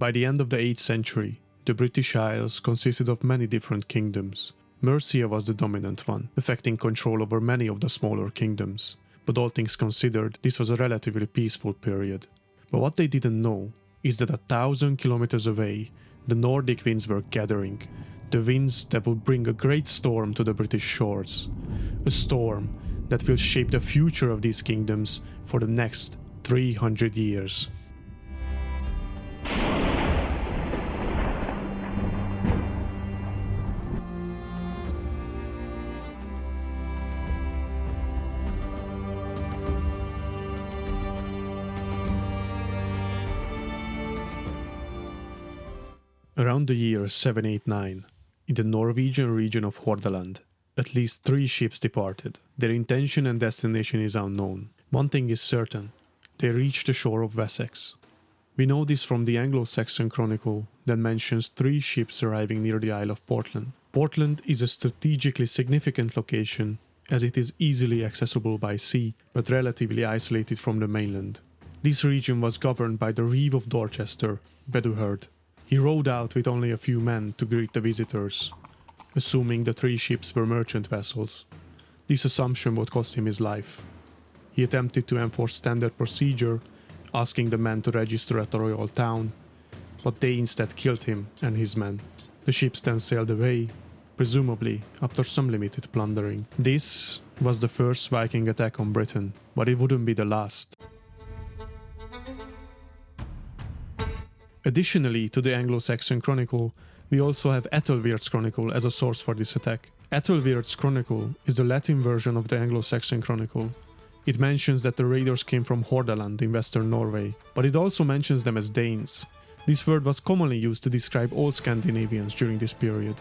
By the end of the 8th century, the British Isles consisted of many different kingdoms. Mercia was the dominant one, affecting control over many of the smaller kingdoms. But all things considered, this was a relatively peaceful period. But what they didn't know is that 1,000 kilometers away, the Nordic winds were gathering, the winds that would bring a great storm to the British shores. A storm that will shape the future of these kingdoms for the next 300 years. Around the year 789, in the Norwegian region of Hordaland, at least 3 ships departed. Their intention and destination is unknown. One thing is certain, they reached the shore of Wessex. We know this from the Anglo-Saxon chronicle that mentions 3 ships arriving near the Isle of Portland. Portland is a strategically significant location as it is easily accessible by sea but relatively isolated from the mainland. This region was governed by the Reeve of Dorchester, Bedouherd. He rowed out with only a few men to greet the visitors, assuming the 3 ships were merchant vessels. This assumption would cost him his life. He attempted to enforce standard procedure, asking the men to register at the royal town, but they instead killed him and his men. The ships then sailed away, presumably after some limited plundering. This was the first Viking attack on Britain, but it wouldn't be the last. Additionally to the Anglo-Saxon chronicle, we also have Ethelwerd's chronicle as a source for this attack. Ethelwerd's chronicle is the Latin version of the Anglo-Saxon chronicle. It mentions that the raiders came from Hordaland in western Norway, but it also mentions them as Danes. This word was commonly used to describe all Scandinavians during this period.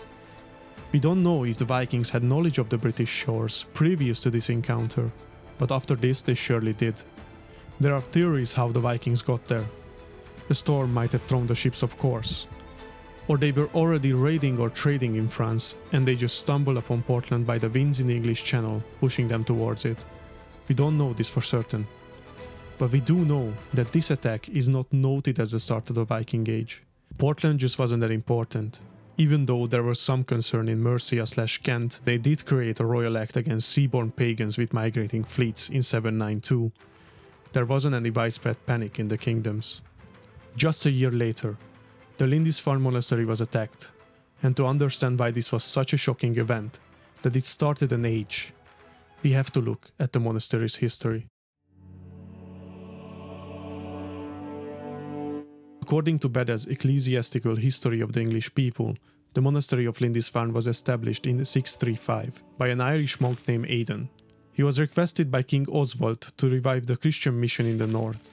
We don't know if the Vikings had knowledge of the British shores previous to this encounter, but after this they surely did. There are theories how the Vikings got there. The storm might have thrown the ships off course. Or they were already raiding or trading in France and they just stumbled upon Portland by the winds in the English Channel, pushing them towards it. We don't know this for certain. But we do know that this attack is not noted as the start of the Viking Age. Portland just wasn't that important. Even though there was some concern in Mercia/Kent, they did create a royal act against seaborne pagans with migrating fleets in 792. There wasn't any widespread panic in the kingdoms. Just a year later, the Lindisfarne Monastery was attacked, and to understand why this was such a shocking event, that it started an age, we have to look at the monastery's history. According to Beda's Ecclesiastical History of the English People, the monastery of Lindisfarne was established in 635 by an Irish monk named Aidan. He was requested by King Oswald to revive the Christian mission in the north.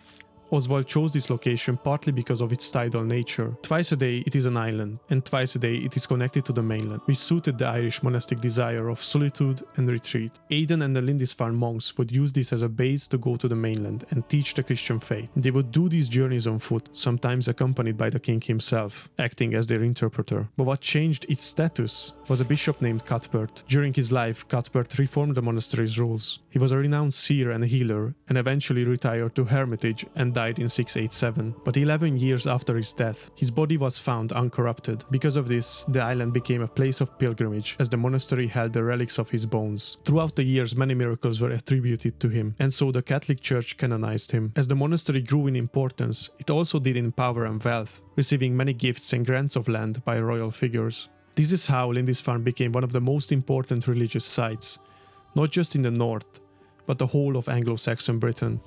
Oswald chose this location partly because of its tidal nature. Twice a day it is an island, and twice a day it is connected to the mainland, which suited the Irish monastic desire of solitude and retreat. Aidan and the Lindisfarne monks would use this as a base to go to the mainland and teach the Christian faith. They would do these journeys on foot, sometimes accompanied by the king himself, acting as their interpreter. But what changed its status was a bishop named Cuthbert. During his life, Cuthbert reformed the monastery's rules. He was a renowned seer and healer, and eventually retired to hermitage and died in 687, but 11 years after his death, his body was found uncorrupted. Because of this, the island became a place of pilgrimage, as the monastery held the relics of his bones. Throughout the years, many miracles were attributed to him, and so the Catholic Church canonized him. As the monastery grew in importance, it also did in power and wealth, receiving many gifts and grants of land by royal figures. This is how Lindisfarne became one of the most important religious sites, not just in the north, but the whole of Anglo-Saxon Britain.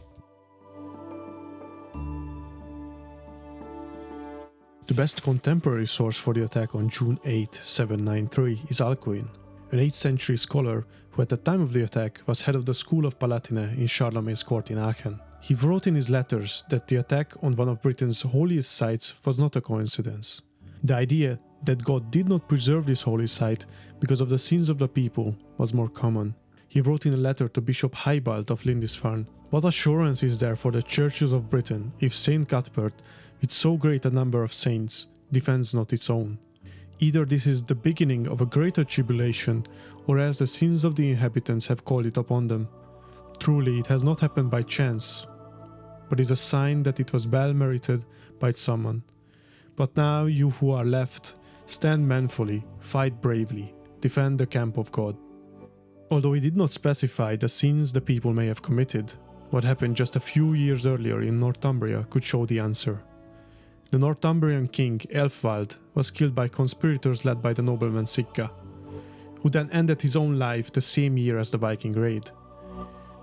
The best contemporary source for the attack on June 8, 793 is Alcuin, an 8th century scholar who at the time of the attack was head of the School of Palatine in Charlemagne's court in Aachen. He wrote in his letters that the attack on one of Britain's holiest sites was not a coincidence. The idea that God did not preserve this holy site because of the sins of the people was more common. He wrote in a letter to Bishop Haibald of Lindisfarne, "What assurance is there for the churches of Britain if Saint Cuthbert, with so great a number of saints, defends not its own? Either this is the beginning of a greater tribulation, or else the sins of the inhabitants have called it upon them. Truly, it has not happened by chance, but is a sign that it was well merited by someone. But now you who are left, stand manfully, fight bravely, defend the camp of God. Although he did not specify the sins the people may have committed, what happened just a few years earlier in Northumbria could show the answer. The Northumbrian king Elfwald was killed by conspirators led by the nobleman Sigga, who then ended his own life the same year as the Viking raid.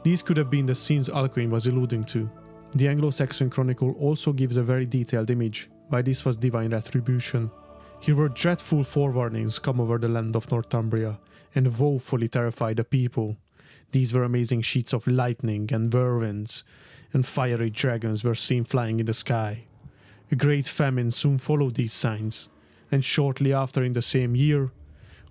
These could have been the sins Alcuin was alluding to. The Anglo-Saxon chronicle also gives a very detailed image why this was divine retribution. Here were dreadful forewarnings come over the land of Northumbria and woefully terrify the people. These were amazing sheets of lightning and whirlwinds, and fiery dragons were seen flying in the sky. A great famine soon followed these signs, and shortly after in the same year,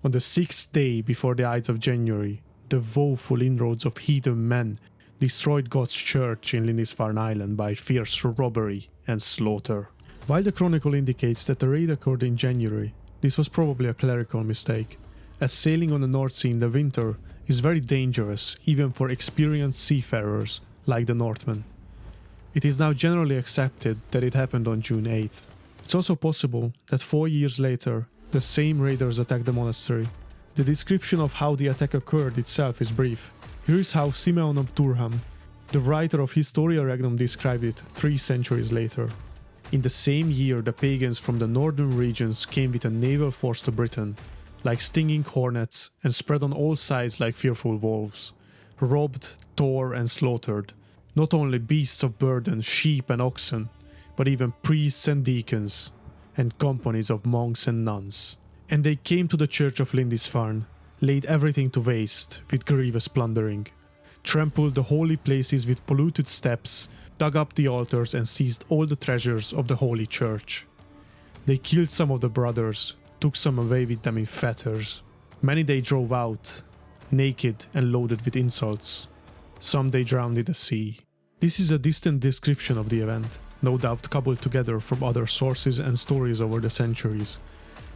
on the 6th day before the Ides of January, the woeful inroads of heathen men destroyed God's church in Lindisfarne Island by fierce robbery and slaughter. While the chronicle indicates that the raid occurred in January, this was probably a clerical mistake, as sailing on the North Sea in the winter is very dangerous even for experienced seafarers like the Northmen. It is now generally accepted that it happened on June 8th. It's also possible that 4 years later, the same raiders attacked the monastery. The description of how the attack occurred itself is brief. Here is how Simeon of Durham, the writer of Historia Regnum, described it 3 centuries later. In the same year, the pagans from the northern regions came with a naval force to Britain, like stinging hornets, and spread on all sides like fearful wolves, robbed, tore, and slaughtered, not only beasts of burden, sheep and oxen, but even priests and deacons, and companies of monks and nuns. And they came to the church of Lindisfarne, laid everything to waste with grievous plundering, trampled the holy places with polluted steps, dug up the altars and seized all the treasures of the holy church. They killed some of the brothers, took some away with them in fetters. Many they drove out, naked and loaded with insults. Some they drowned in the sea. This is a distant description of the event, no doubt cobbled together from other sources and stories over the centuries.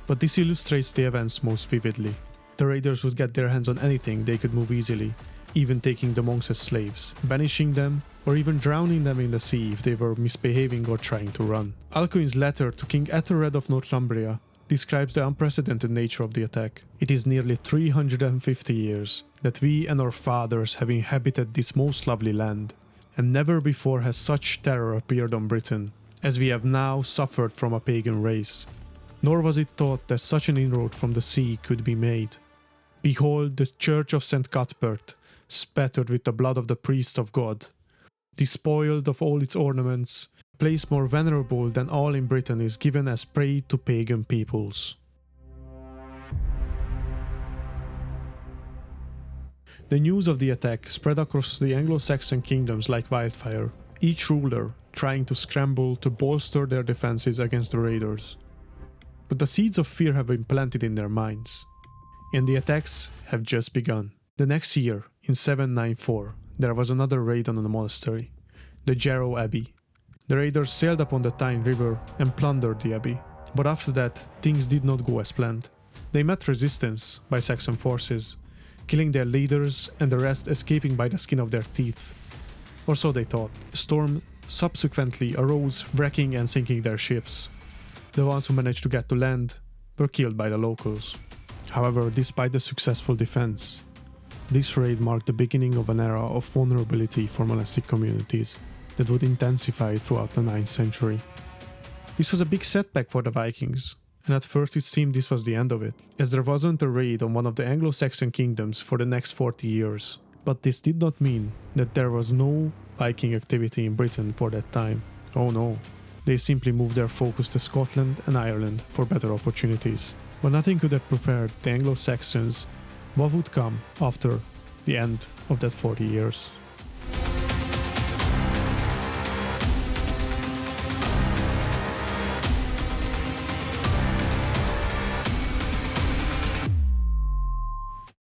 But this illustrates the events most vividly. The raiders would get their hands on anything they could move easily, even taking the monks as slaves, banishing them, or even drowning them in the sea if they were misbehaving or trying to run. Alcuin's letter to King Ethelred of Northumbria describes the unprecedented nature of the attack. It is nearly 350 years that we and our fathers have inhabited this most lovely land, and never before has such terror appeared on Britain, as we have now suffered from a pagan race. Nor was it thought that such an inroad from the sea could be made. Behold the church of St. Cuthbert, spattered with the blood of the priests of God, despoiled of all its ornaments, a place more venerable than all in Britain is given as prey to pagan peoples. The news of the attack spread across the Anglo-Saxon kingdoms like wildfire, each ruler trying to scramble to bolster their defenses against the raiders. But the seeds of fear have been planted in their minds, and the attacks have just begun. The next year, in 794, there was another raid on the monastery, the Jarrow Abbey. The raiders sailed upon the Tyne River and plundered the abbey, but after that, things did not go as planned. They met resistance by Saxon forces, killing their leaders and the rest escaping by the skin of their teeth. Or so they thought. A storm subsequently arose, wrecking and sinking their ships. The ones who managed to get to land were killed by the locals. However, despite the successful defense, this raid marked the beginning of an era of vulnerability for monastic communities that would intensify throughout the 9th century. This was a big setback for the Vikings, and at first it seemed this was the end of it, as there wasn't a raid on one of the Anglo-Saxon kingdoms for the next 40 years. But this did not mean that there was no Viking activity in Britain for that time. Oh no, they simply moved their focus to Scotland and Ireland for better opportunities. But nothing could have prepared the Anglo-Saxons what would come after the end of that 40 years.